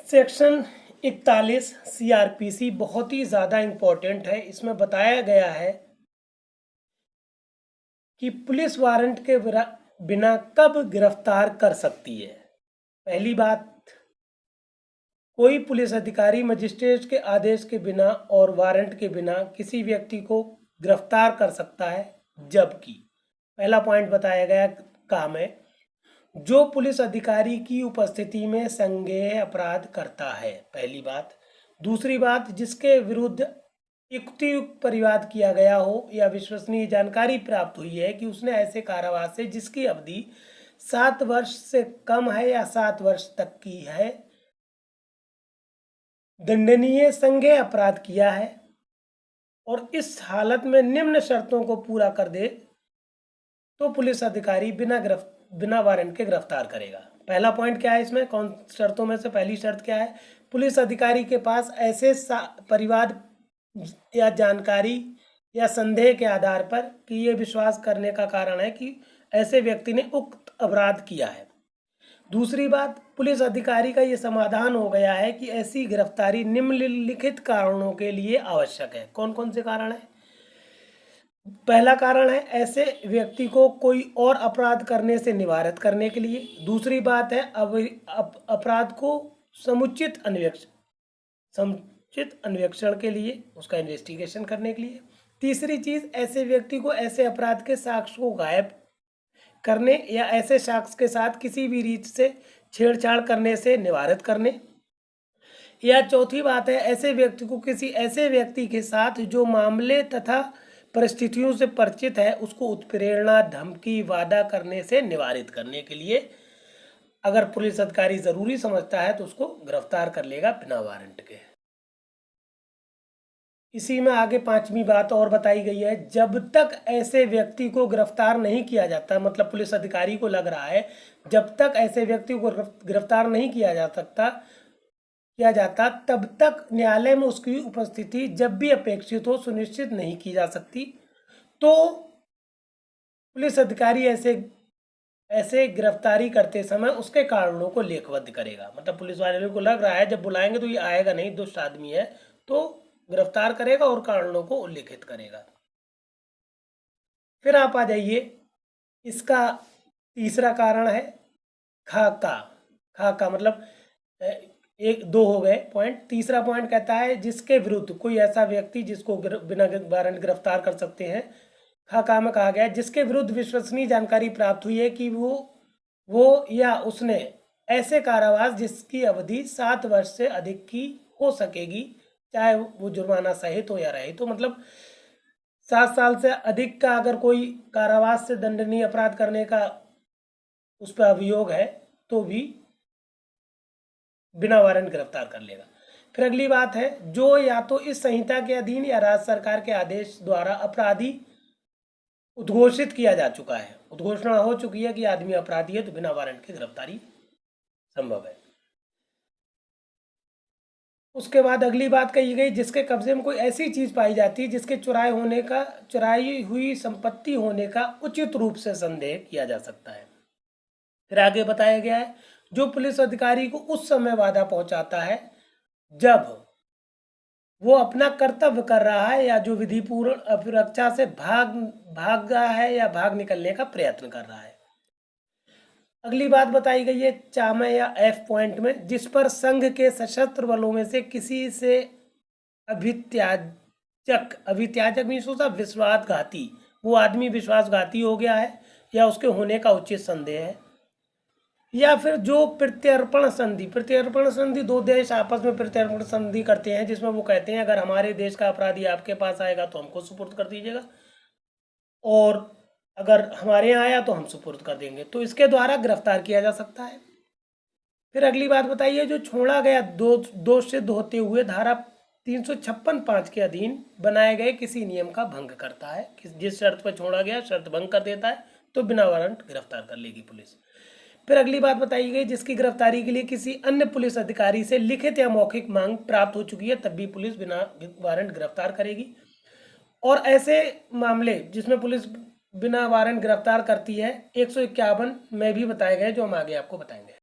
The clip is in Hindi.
सेक्शन 41 सीआरपीसी बहुत ही ज़्यादा इम्पोर्टेंट है। इसमें बताया गया है कि पुलिस वारंट के बिना कब गिरफ्तार कर सकती है। पहली बात, कोई पुलिस अधिकारी मजिस्ट्रेट के आदेश के बिना और वारंट के बिना किसी व्यक्ति को गिरफ्तार कर सकता है, जबकि पहला पॉइंट बताया गया काम है जो पुलिस अधिकारी की उपस्थिति में संज्ञेय अपराध करता है। पहली बात। दूसरी बात, जिसके विरुद्ध युक्तियुक्त परिवाद किया गया हो या विश्वसनीय जानकारी प्राप्त हुई है कि उसने ऐसे कारावास से जिसकी अवधि 7 वर्ष से कम है या 7 वर्ष तक की है दंडनीय संज्ञेय अपराध किया है और इस हालत में निम्न शर्तों को पूरा कर दे तो पुलिस अधिकारी बिना वारंट के गिरफ्तार करेगा। पहला पॉइंट क्या है इसमें, कौन शर्तों में से पहली शर्त क्या है? पुलिस अधिकारी के पास ऐसे परिवाद या जानकारी या संदेह के आधार पर कि ये विश्वास करने का कारण है कि ऐसे व्यक्ति ने उक्त अपराध किया है। दूसरी बात, पुलिस अधिकारी का ये समाधान हो गया है कि ऐसी गिरफ्तारी निम्नलिखित कारणों के लिए आवश्यक है। कौन कौन से कारण है? पहला कारण है ऐसे व्यक्ति को कोई और अपराध करने से निवारित करने के लिए। दूसरी बात है अपराध को समुचित अन्वेषण के लिए, उसका इन्वेस्टिगेशन करने के लिए। तीसरी चीज, ऐसे व्यक्ति को ऐसे अपराध के साक्ष्य को गायब करने या ऐसे शख्स के साथ किसी भी रीत से छेड़छाड़ करने से निवारित करने। या चौथी बात है ऐसे व्यक्ति को किसी ऐसे व्यक्ति के साथ जो मामले तथा परिस्थितियों से परिचित है उसको उत्प्रेरणा, धमकी, वादा करने से निवारित करने के लिए अगर पुलिस अधिकारी जरूरी समझता है तो उसको गिरफ्तार कर लेगा बिना वारंट के। इसी में आगे पांचवी बात और बताई गई है, जब तक ऐसे व्यक्ति को गिरफ्तार नहीं किया जाता, मतलब पुलिस अधिकारी को लग रहा है जब तक ऐसे व्यक्ति को गिरफ्तार नहीं किया जाता तब तक न्यायालय में उसकी उपस्थिति जब भी अपेक्षित हो सुनिश्चित नहीं की जा सकती। तो पुलिस अधिकारी ऐसे गिरफ्तारी करते समय उसके कारणों को लेखबद्ध करेगा। मतलब पुलिस वाले को लग रहा है जब बुलाएंगे तो ये आएगा नहीं, दुष्ट आदमी है, तो गिरफ्तार करेगा और कारणों को उल्लेखित करेगा। फिर आप आ जाइए, इसका तीसरा कारण है खाका मतलब एक दो हो गए पॉइंट। तीसरा पॉइंट कहता है जिसके विरुद्ध कोई ऐसा व्यक्ति जिसको बिना वारंट गिरफ्तार कर सकते हैं। खाका में कहा गया है जिसके विरुद्ध विश्वसनीय जानकारी प्राप्त हुई है कि वो या उसने ऐसे कारावास जिसकी अवधि 7 वर्ष से अधिक की हो सकेगी, चाहे वो जुर्माना सहित हो या रहित। तो मतलब 7 साल से अधिक का अगर कोई कारावास से दंडनीय अपराध करने का उस पर अभियोग है तो भी बिना वारंट गिरफ्तार कर लेगा। फिर अगली बात है, जो या तो इस संहिता के अधीन या राज्य सरकार के आदेश द्वारा अपराधी उद्घोषित किया जा चुका है, उद्घोषणा हो चुकी है कि आदमी अपराधी है तो बिना वारंट की गिरफ्तारी संभव है। उसके बाद अगली बात कही गई, जिसके कब्जे में कोई ऐसी चीज पाई जाती है जिसके चुराई हुई संपत्ति होने का उचित रूप से संदेह किया जा सकता है। फिर आगे बताया गया है, जो पुलिस अधिकारी को उस समय वादा पहुंचाता है जब वो अपना कर्तव्य कर रहा है या जो विधिपूर्ण अपरक्षा से भाग रहा है या भाग निकलने का प्रयत्न कर रहा है। अगली बात बताई गई है चामे या एफ पॉइंट में, जिस पर संघ के सशस्त्र बलों में से किसी से अभित्याजक मीन्स विश्वासघाती, वो आदमी विश्वासघाती हो गया है या उसके होने का उचित संदेह है। या फिर जो प्रत्यर्पण संधि 2 देश आपस में प्रत्यर्पण संधि करते हैं जिसमें वो कहते हैं अगर हमारे देश का अपराधी आपके पास आएगा तो हमको सुपुर्द कर दीजिएगा और अगर हमारे यहाँ आया तो हम सुपुर्द कर देंगे, तो इसके द्वारा गिरफ्तार किया जा सकता है। फिर अगली बात बताइए, जो छोड़ा गया दोष सिद्ध होते हुए धारा 356(5) के अधीन बनाए गए किसी नियम का भंग करता है, जिस शर्त पर छोड़ा गया शर्त भंग कर देता है तो बिना वारंट गिरफ्तार कर लेगी पुलिस। फिर अगली बात बताई गई, जिसकी गिरफ्तारी के लिए किसी अन्य पुलिस अधिकारी से लिखित या मौखिक मांग प्राप्त हो चुकी है तब भी पुलिस बिना वारंट गिरफ्तार करेगी। और ऐसे मामले जिसमें पुलिस बिना वारंट गिरफ्तार करती है 151 में भी बताए गए, जो हम आगे आपको बताएंगे।